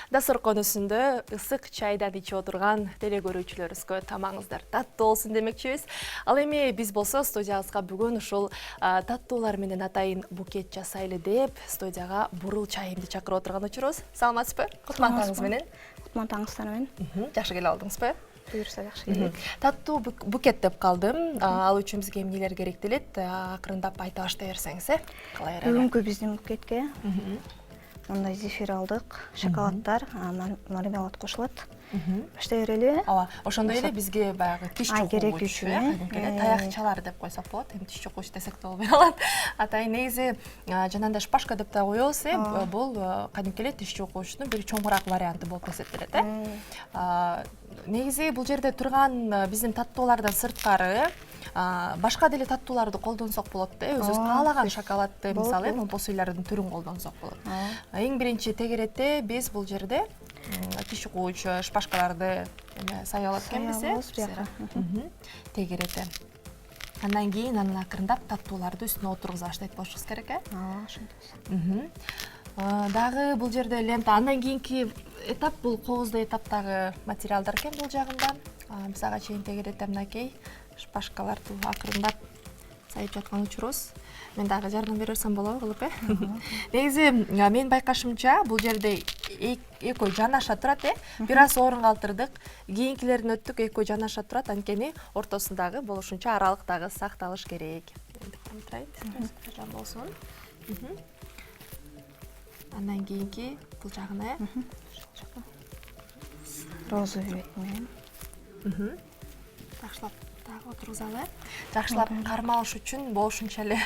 Дасторкон үстүндө ысык чайдан ичип отурган теле көрүүчүлөрүбүзгө тамагыңыздар таттуу болсун демекчибиз. Ал эми биз болсо студиябызга бүгүн ушул таттуулар менен атайын букет жасайлы деп студияга бурул чайымды чакырып отурган учурубуз. Саламатсызбы? Кутман таңыңыз менен. Кутман таңыңыздар менен. Жакшы келип алдыңызбы? Буюрса жакшы келет. Таттуу букет деп калдым. Ал үчүн бизге эмнелер керектелет? Акырындап айта баштай берсеңиз, калай эле? Бүгүнкү биздин букетке мындай зефир алдык, шоколаддар, мармелад кошулат. Баштай берели. Ооба, ошондой эле бизге баягы тиш чокугуч, таякчалар деп койсок болот. Эми тиш чокугуч десек да болбой калат. Атайын негизи жанагындай шпажка деп да коебуз, бул кадимки эле тиш чокугучтун бир чоңураак варианты болуп эсептелет, Негизи бул жерде турган биздин таттуулардан сырткары башка деле таттууларды колдонсок болот да, өзүбүз каалаган шоколадты, мисалы, момпос уйлардын түрүн колдонсок болот. Эң биринчи тегеретте биз бул жерде тиш чокугуч шпажкаларды сая алат экенбиз, тегеретте. Андан кийин анан акырындап таттууларды үстүнө отургуза баштайт болушубуз керек, Ошондой. Дагы бул жерде лента, андан кийинки этап бул кооздоо этаптагы материалдар экен бул жагында. Биз ага чейин тегеретте мынакей шпажкаларды акырындап сайып жаткан учурубуз. Мен дагы жардам бере берсем болобу кылып, Негизи менин байкашымча бул жерде экөө жанаша турат, Бир аз орун калтырдык, кийинкилерин өттүк, экөө жанаша турат, анткени ортосундагы болушунча аралык дагы сакталыш керек. Жан болсун. Андан кийинки бул жагына роза бет менен. Жакшылап дагы отургузалы. Жакшылап кармалыш үчүн болушунча эле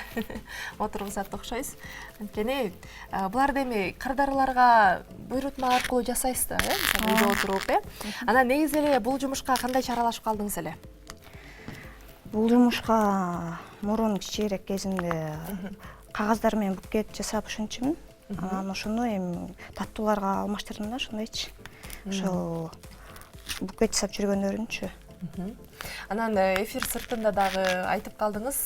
отургузат окшойбуз. Анткени буларды эми кырдарыларга буйрутма аркылуу жасайсыз да, үйдө отуруп, Анан негизи эле бул жумушка кандайча аралашып калдыңыз эле? Бул жумушка мурун кичирээк кезимде кагаздар менен букет жасап ушунчумун. Анан ошону эми таттууларга алмаштырдым да, ошондойчу. Ошол букет жасап жүргөндөрүнчү. Анан эфир сыртында дагы айтып калдыңыз,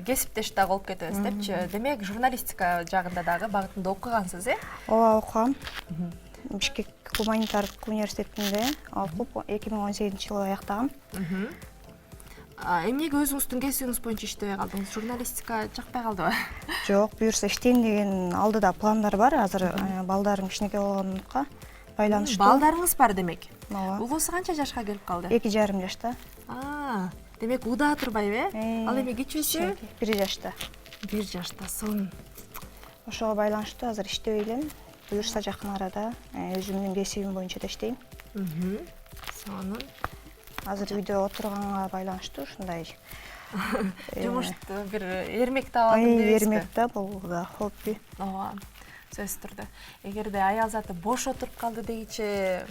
кесиптеш дагы болуп кетебиз депчи. Демек, журналистика жагында дагы багытында окугансыз, Ооба, окугам. Бишкек гуманитардык университетинде окуп, 2018-жылы аяктагам. Эмнеге өзүңүздүн кесибиңиз боюнча иштебей калдыңыз? Журналистика жакпай калдыбы? Жок, буюрса иштейм деген алдыда пландар бар. Азыр балдарым кичинекей болгондукка байланыштуу. Балдарыңыз бар демек? Ооба. Угуусу канча жашка келип калды? 2,5 жашта. Демек удаа турбайбы, Ал эми кичүүсү? 1 жашта. 1 жаштасын. Ошого байланыштуу азыр иштебей элем. Буюрса жакын арада өзүмдүн кесибим боюнча да иштейм. Сонун. Азыр үйдө отурганга байланыштуу ушундай Жумушту бир эрмек таап алдым дейсизби? Эрмек да, бул да хобби. Ооба, сөзсүз түрдө. Эгерде аял заты бош отуруп калды дегиче,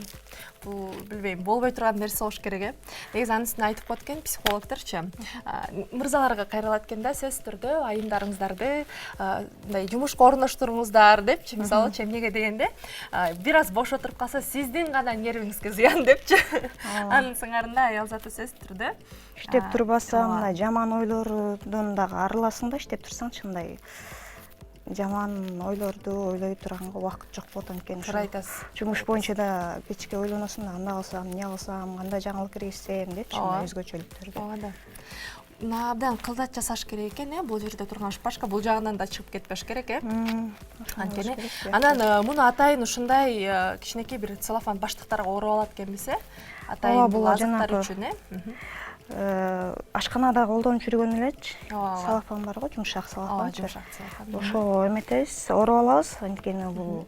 бул билбейм, болбой турган нерсе болуш керек, Негизи анын үстүнө айтып коет экен психологдорчу. Мырзаларга кайрылат экен да, сөзсүз түрдө айымдарыңыздарды мындай жумушка орноштуруңуздар депчи, мисалычы эмнеге дегенде, бир аз бош отуруп калса, сиздин гана нервиңизге зыян депчи. Анын сыңарында аял заты сөзсүз түрдө иштеп турбаса, мындай жаман ойлордон дагы арыласың да, иштеп турсаңчы, мындай жаман ойлорду ойлой турганга убакыт жок болот, анткени туура айтасыз. Жумуш боюнча да кечке ойлоносуң да, анда кылсам, эмне кылсам, кандай жаңылык киргизсем депчи, өзгөчөлүктөрдү. Ооба. Абдан кылдат жасаш керек экен, Бул жерде турган шпажка бул жагынан да чыгып кетпеш керек, Анткени анан муну атайын ушундай кичинекей бир целлофан баштыктарга ороп алат экенбиз, Атайын бул азыктар үчүн, Ашканада колдонуп жүргөн элечи. Целлофан барго, жумшак целлофан. Ошо эметебиз, ороп алабыз, анткени бул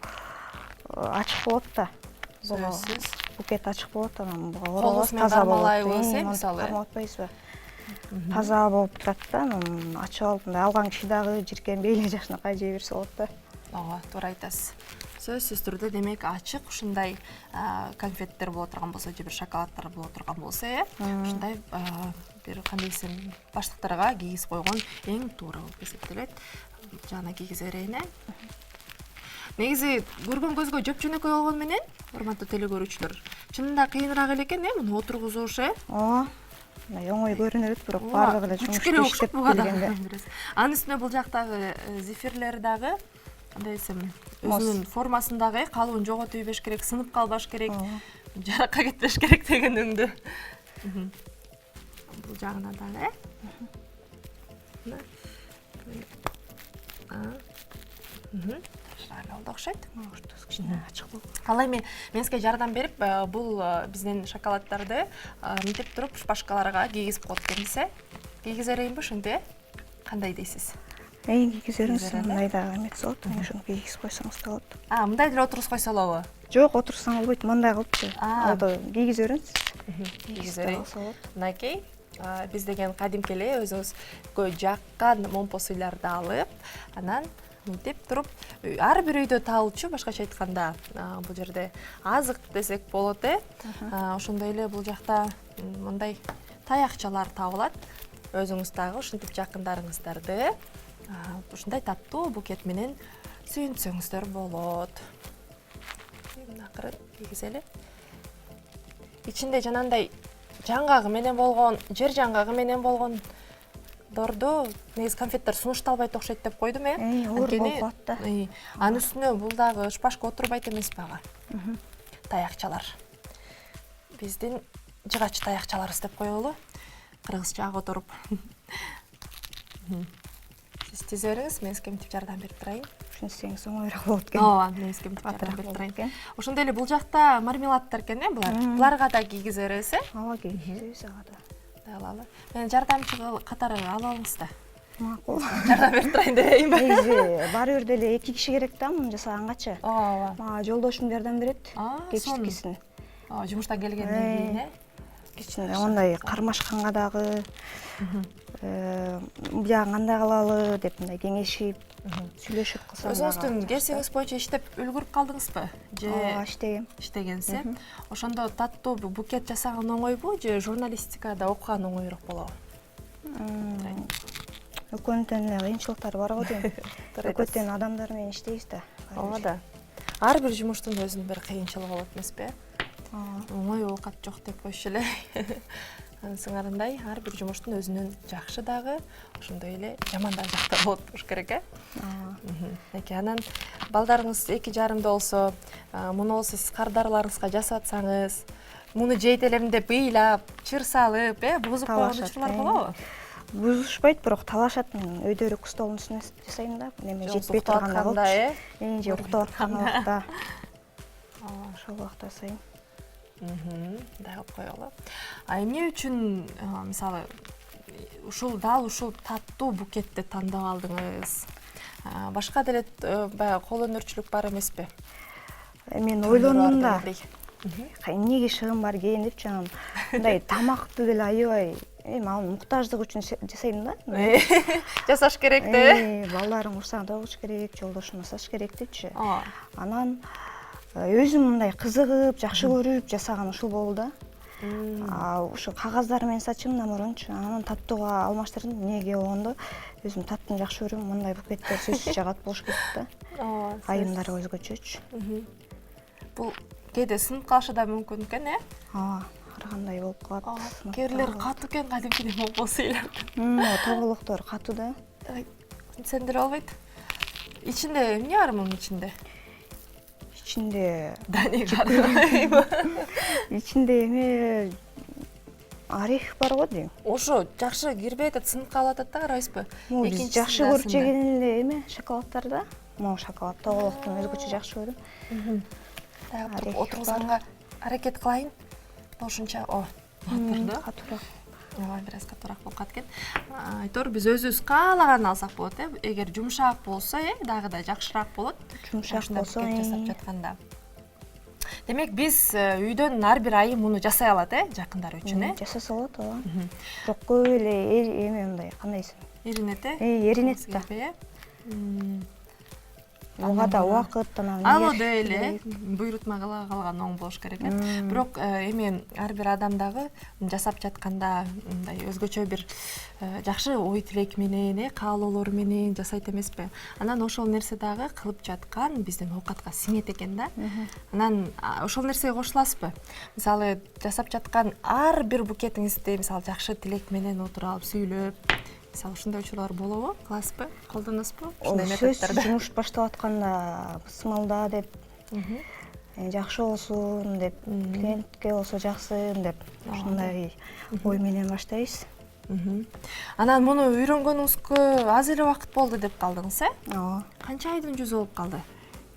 ачык болот да. Сөзсүз. Букет ачык болот, анан буга оробуз таза болот, мисалы. Карматпайсызбы? Таза болуп турат да, анан ачып алып, алган киши дагы жиркенбей эле жакшынакай жей берсе болот да. Ооба, туура айтасыз. Сөзсүз түрдө демек ачык ушундай конфеттер боло турган болсо, же бир шоколаддар боло турган болсо, ушундай бир кандай десем баштыктарга кийгизип койгон эң туура болуп эсептелет. Жана кийгизе берейин, Негизи көргөн көзгө жөп-жөнөкөй болгону менен, урматтуу теле көрүүчүлөр, чынында кыйыныраак эле экен, муну отургузуш, Ооба. Оңой көрүнөт, бирок баардыгы эле жумушту иштеп келгенде. Анын үстүнө бул жактагы зефирлер дагы кандай десем, өзүнүн формасындагы калыбын жоготуп ийбеш керек, сынып калбаш керек, жаракка кетпеш керек деген өңдү. Бул жагына дагы. Шырай болду окшойт. Ал эми мен сизге жардам берип, бул биздин шоколаддарды мынтип туруп шпажкаларга кийгизип коет экенбиз, кийгизе берейинби ушинтип? Кандай дейсиз? Кийгизе бериңиз, мындай дагы эмес болот, ошону кийгизип койсоңуз да болот. Мындай деле отургузуп койсо болобу? Жок, отурсаң болбойт, мындай кылыпчы. Алды кийгизе бериңиз. Кийгизе берейин. Мынакей, биз деген кадимки эле өзүңүзгө жаккан момпо суйларды алып, анан мынтип туруп, ар бир үйдө табылчу, башкача айтканда, бул жерде азык десек болот, ошондой эле бул жакта мындай таякчалар табылат. Өзүңүз дагы ушинтип жакындарыңыздарды ушундай таттуу букет менен сүйүнтсөңүздөр болот. Акырын кийгизели. Ичинде жанагындай жаңгагы менен болгон, жер жаңгагы менен болгон дорду негизи конфеттер сунушталбайт окшойт деп койдум, оор болуп калат да. Анын үстүнө бул дагы шпажка отурбайт эмеспи ага? Таякчалар. Биздин жыгач таякчаларыбыз деп коелу. Кыргызча которуп. Сиз тизе бериңиз, мен сизге мынтип жардам берип турайын. Ушинтсеңиз оңоюраак болот экен. Ооба, мен сизге мынтип жардам берип турайын. Ошондой эле бул жакта мармеладтар экен, булар. Буларга да кийгизе беребиз, Ооба, кийгизебиз ага да. Алалы. Мен жардамчы катары алып алыңыз да. Макул. Жардам берип турайын дебейинби? Негизи баары бир деле 2 киши керек да, муну жасаганганчы. Ооба. Мага жолдошум жардам берет. Кечиккисин. Жумуштан келгенден кийин, Кичинде ондай кармашканга дагы бuyагын кандай кылалы деп мындай кеңешип, сүйлөшүп кылсам. Өзүңүздүн кесибиңиз боюнча иштеп үлгүрүп калдыңызбы? Же иштегем. Ошондо таттуу букет жасаган оңойбу, же журналистикада окуган оңоюраак болобу? Экөөнүн тең кыйынчылыктары бар го дейм. Экөө тең адамдар менен иштейбиз да. Ооба да. Ар бир жумуштун өзүнүн бир кыйынчылыгы болот эмеспи? Оңой оокат жок деп койчу эле. Сыңарындай ар бир жумуштун өзүнүн жакшы дагы, ошондой эле жаман дагы жактары болот болуш керек, Анан балдарыңыз 2,5 болсо, муну сиз кардарларыңызга жасап атсаңыз, муну жейт элем деп ыйлап, чыр салып, бузуп койгон учурлар болобу? Бузушпайт, бирок талашат. Мен өйдөрүк столдун үстүнө жасайм да. Неме жетпей турганда кылчу. Же уктап аткан убакта. Ошол убакта жасайм. Мындай кылып коелу. Эмне үчүн, мисалы, ушул таттуу букетти тандап алдыңыз? Башка деле баягы кол өнөрчүлүк бар эмеспи? Мен ойлондум да. Эмнеге шыгым бар экен деп, жанагы мындай тамакты деле аябай, анын муктаждык үчүн жасайм да. Жасаш керек да. Балдарым курсагында тогуш керек, жолдошум жасаш керек депчи. Анан өзүм мындай кызыгып, жакшы көрүп жасаган ушул болду да. Ушу кагаздар менен сачымдан мурунчу анан таттууга алмаштырдым. Эмнеге болгондо өзүм таттыны жакшы көрөм, мындай букеттер сөзсүз жагат болуш керек да. Айымдары өзгөчөчү. Бул кээде сынып калышы да мүмкүн экен, ар кандай болуп калат. Кээ бирлер катуу экен, кадимкидей момпо суйлар. Тоголоктор катуу да. Сендер болбойт. Ичинде эмне бар мунун ичинде? Ичинде Дани бар. Ичинде эме орех бар го дейм. Ошо жакшы кирбей атат, сынып калып атат да, карайсызбы? Биз жакшы көрүп жеген эле эме шоколаддар да. Могу шоколад тоголоктон өзгөчө жакшы көрөм. Отургузганга аракет кылайын. Ошонча, катуураак. Бир аз катуураак болуп калат экен. Айтор биз өзүбүз каалаганын алсак болот, Эгер жумшак болсо, дагы да жакшыраак болот. Жумшак болсо жасап жатканда. Демек биз үйдөн ар бир айым муну жасай алат, жакындар үчүн, Жасаса болот, ооба. Бирок көп эле эме мындай, кандай десем? Эринет, Эринет да. Ага да убакыт анан. Алуу эле буйрутма кыла калган оң болуш керек, Бирок эми ар бир адам дагы жасап жатканда мындай өзгөчө бир жакшы ой тилек менен, каалоолор менен жасайт эмеспи? Анан ошол нерсе дагы кылып жаткан биздин оокатка сиңет экен да. Анан ошол нерсеге кошуласызбы? Мисалы, жасап жаткан ар бир букетиңизди мисалы жакшы тилек менен отуруп алып сүйлөп, Мисалы ушундай учурлар болобу, кыласызбы, колдоносузбу? Ушундай методдорду жумуш баштап атканда сымалда деп, жакшы болсун деп, клиентке болсо жаксын деп, ушундай ой менен баштайбыз. Анан муну үйрөнгөнүңүзгө аз эле убакыт болду деп калдыңыз, Ооба. Канча айдын жүзү болуп калды?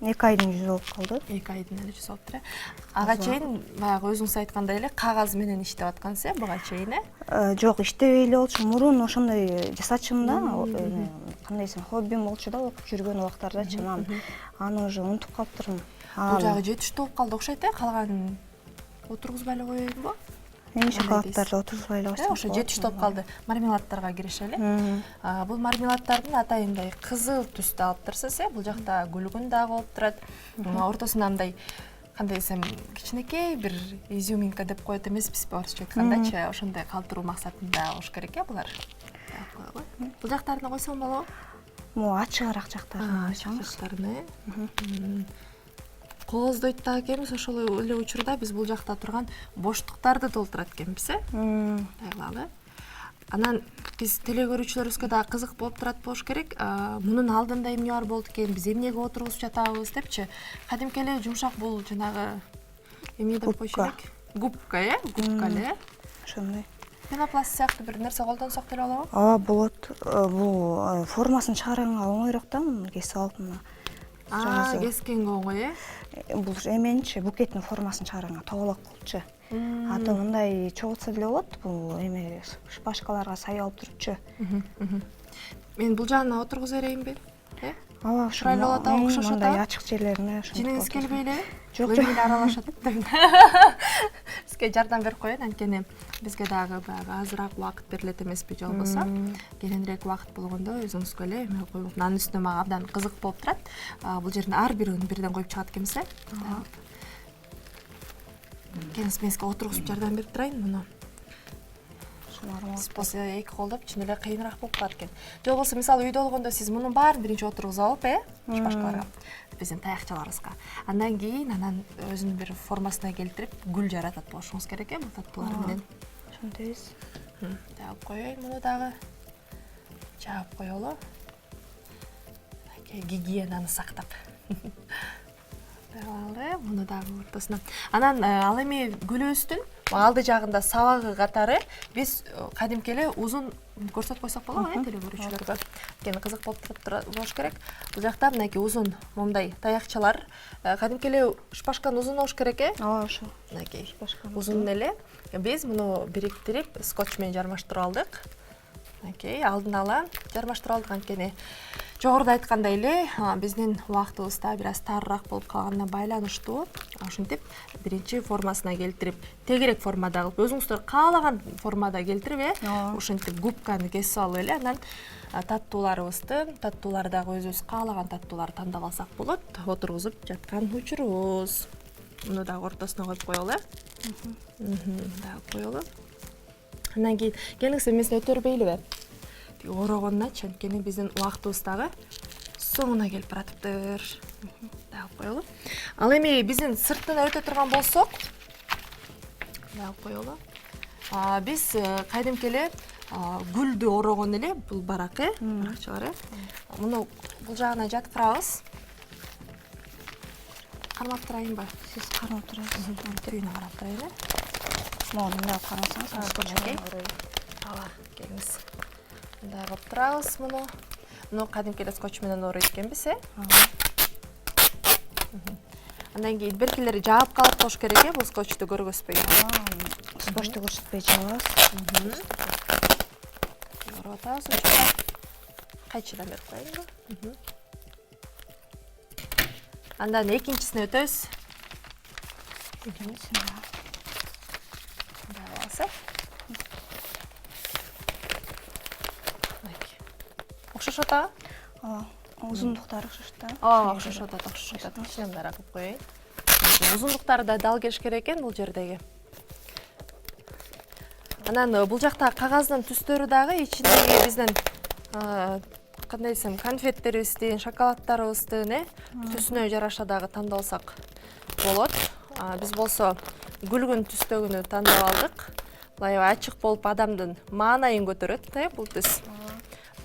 2 айдын жүзү болуп калды. 2 айдын эле жүзү болуптур. Ага чейин баягы өзүңүз айткандай эле кагаз менен иштеп аткансыз, буга чейин, Жок, иштебей эле болчу. Мурун ошондой жасачумун да. Кандай десем, хоббим болчу да, окуп жүргөн убактардачы. Аны уже унутуп калыптырмын. Бул жагы жетиштүү болуп калды окшойт, калганын отургузбай эле коеюнбу? Эми шоколаддарды отургузбай эле коесуң. Ошо жетиштүү болуп калды. Мармеладтарга киришели. Бул мармеладдардын атайын мындай кызыл түстү алыптырсыз, бул жакта гүлгүн дагы болуп турат. Ортосунда мындай кандай десем, кичинекей бир изюминка деп коет эмеспизби, орусча айткандачы, ошондой калтыруу максатында болуш керек, булар. Бул жактарына койсом болобу? Могу ачыгыраак жактарына койсоңуз. Кооздойт да экенбиз, ошол эле учурда биз бул жакта турган боштуктарды толтурат экенбиз, Дайлалы. Анан биз телекөрүүчүлөрүбүзгө да кызык болуп турат болуш керек. Мунун алдында эмне бар болду экен, биз эмнеге отургузуп жатабыз депчи. Кадимки эле жумшак бул жанагы эмне деп койчу элек? Губка, губка эле. Ошондой. Пенопласт сыяктуу бир нерсе колдонсок деле болобу? Ооба, болот. Бул формасын чыгарганга оңойрок да, муну кесип алып мына. Кескенге оңой, Бул эменчи, букеттин формасын чыгарганга тоголок кылчу. Аты мындай чогултса деле болот. Бул эме шпажкаларга сай болуп турчу. Мен бул жагына отургуза берейинби? Ооба, Чырайлуу болот, окшошот. мындай ачык жерлерине ошентип. Жиниңиз келбей эле? Жок, Ой менен аралашат. Сизге жардам берип коеюн, анткени бизге дагы баягы азыраак убакыт берилет эмеспи, же болбосо кийинирээк убакыт болгондо өзүңүзгө эле эме коюп, анын үстүнө мага абдан кызык болуп турат. Бул жерден ар бирин бирден коюп чыгат экенбиз, Келиңиз, мен сизге отургузуп жардам берип турайын муну. Сиз болсо эки колдоп чын эле кыйыныраак болуп калат экен. Же болбосо мисалы үйдө болгондо сиз мунун баарын биринчи отургузуп алып, шпажкаларга, биздин таякчаларыбызга. Андан кийин анан өзүнүн бир формасына келтирип, гүл жаратат болушуңуз керек, бул таттуулар менен. Ошентебиз. Жаап коеюн муну дагы. Жаап коелу. Гигиенаны сактап. Муну дагы ортосуна. Анан ал эми гүлүбүздүн алды жагында сабагы катары биз кадимки эле узун көрсөтүп койсок болобу, телекөрүүчүлөргө. Кени кызык болуп болуш керек. Бул жакта мынакей узун момундай таякчалар. Кадимки эле шпажканын узун болуш керек, Ооба, ошо. Мынакей шпажканын узун эле. Биз муну бириктирип, скотч менен жармаштырып алдык. Мынакей алдын ала жармаштырып алдык, анткени жогоруда айткандай эле, биздин убактыбызда бир аз тарыраак болуп калганына байланыштуу, ошентип биринчи формасына келтирип, тегерек формада кылып, өзүңүздөр каалаган формада келтирип, ошентип губканы кесип алып эле, анан таттуулар дагы өзүбүз каалаган таттууларды тандап алсак болот, отургузуп жаткан учурубуз. Муну дагы ортосуна коюп коелу, дагы коелу. Андан кийин келиңиз, мен сизди өтөрбөйлүбү? Орогонначы, анткени биздин убактыбыз дагы соңуна келип баратыптыр. Дагы коелу. Ал эми биздин сыртына өтө турган болсок, дагы коелу. Биз кайдымки эле гүлдү орогон эле, бул баракы, баракчалар. Муну бул жагына жаткырабыз. Кармап турайынбы? Сиз кармап турасыз. Түйүнү карап турайлы. Могу мындай карасаңыз, Окей. Келиңиз. Мындай кылып турабыз муну. Муну кадимки эле скотч менен оройт экенбиз, Андан кийин беркилери жаап калып болуш керек, бул скотчту көргөзбөй. Скотчту көрсөтпөй жабабыз. Ороп атабыз, учурда. Кайчыдан берип коеюнбу? Андан экинчисине өтөбүз. Окшошот а? Узундуктары окшошот да. Окшошот. Кичине мындай кылып коеюн. Узундуктары да дал келиш керек экен бул жердеги. Анан бул жакта кагаздын түстөрү дагы ичиндеги биздин кандай десем, конфеттерибиздин, шоколаддарыбыздын түсүнө жараша дагы тандап алсак болот. Биз болсо гүлгүн түстөгүнү тандап алдык. Былай ачык болуп адамдын маанайын көтөрөт, бул түс.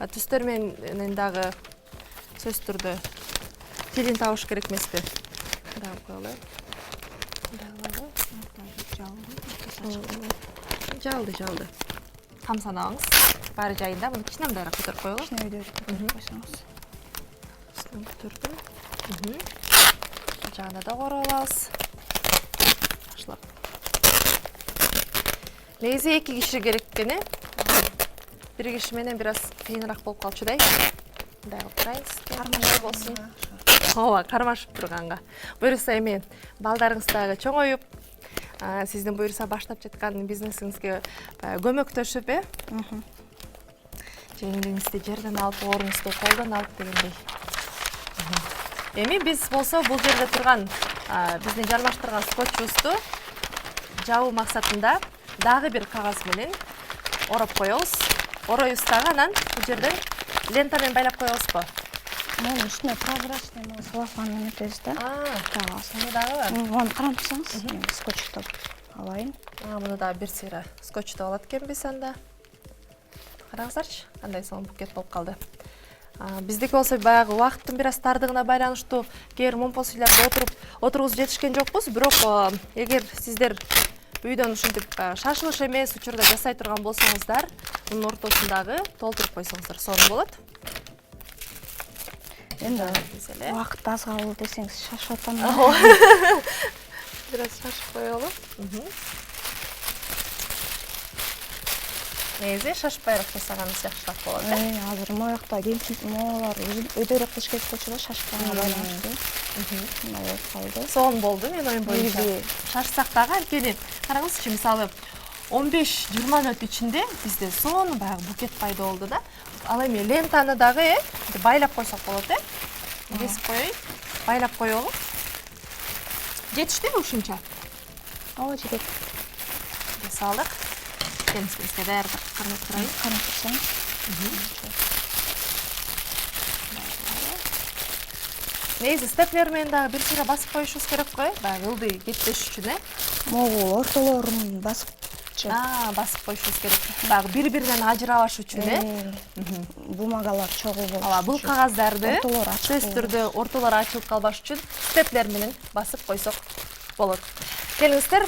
түстөр менен дагы сөзсүз түрдө тилин табыш керек эмеспи? Дагы коелу. Жалды. Тамсанабыңыз. Баары жайында, муну кичинемдээраак көтөрүп коелу. Кичинебирээк көтөрүп койсоңуз. Көтөрдүм. Жагына да короп алабыз. Башлап. Негизи 2 киши керек экен, э? 1 киши менен бир аз кыйыныраак болуп калчу да. Мындай кылып турайбыз. Кармашып болсун. Ооба, кармашып турганга. Буюрса эми балдарыңыз дагы чоңоюп, сиздин буюрса баштап жаткан бизнесиңизге көмөктөшүп, э? Жеңилиңизди жерден алып, ооруңузду колдон алып дегендей. Эми биз болсо бул жерде турган биздин жармаштырган скотчубузду жабуу максатында дагы бир кагаз менен ороп коебуз. Ороюбуз дагы анан бул жерден лентамен байлап коебузбу? Мунун үстүнө прозрачный целлофан эметебиз да. Кагаз. Муну дагы? Муну карап турсаңыз, мен скотчтоп алайын. Муну дагы бир сыйра скотчтоп алат экенбиз анда. Караңыздарчы, кандай сонун букет болуп калды. Биздики болсо баягы убакыттын бир аз тардыгына байланыштуу кээ бир момпос үйлөрдө отургузуп жетишкен жокпуз, бирок эгер сиздер үйдөн ушинтип шашылыш эмес учурда жасай турган болсоңуздар, мунун ортосундагы толтуруп койсоңуздар сонун болот. Эми убакыт аз калды десеңиз шашып атам. Бир аз шашып коелу. Негизи шашпайраак жасаганыңыз жакшыраак болот, э? Азыр моякта кемчиликтер өйдөрөөк кылыш керек болчу да, шашканга байланыштуу. Мындай болуп калды. Сонун болду, мен оюм боюнча. Шашсак дагы анткени караңызчы, мисалы 15-20 мүнөт ичинде бизде сонун баягы букет пайда болду да. Ал эми лентаны дагы, байлап койсок болот, э? Кесип коеюн, байлап коелу. Жетиштиби ушунча? Ооба, жетет. Салдык. Темизибизге даярдык кармап турайын. Карап турсаң. Негизи степлер менен дагы бир сыйра басып коюшубуз керек го, баягы ылдый кетпеш үчүн, э? Могул ортолорун басып басып коюшубуз керек. Баягы бири-биринен ажырабаш үчүн, э? Бумагалар чогуу болуш. Ооба, бул кагаздарды ортолору ачык сөзсүз түрдө ортолору ачылып калбаш үчүн степлер менен басып койсок болот. Келиңиздер,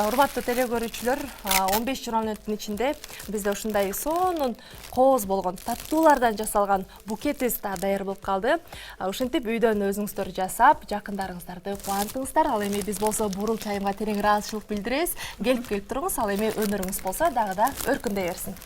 урматтуу теле көрүүчүлөр, 15-20 мүнөттүн ичинде бизде ушундай сонун кооз болгон таттуулардан жасалган букетибиз да даяр болуп калды. Ушинтип үйдөн өзүңүздөр жасап, жакындарыңыздарды кубантыңыздар. Ал эми биз болсо бурул чайымга терең ыраазычылык билдиребиз. Келип туруңуз, ал эми өмүрүңүз болсо дагы да өркүндөй берсин.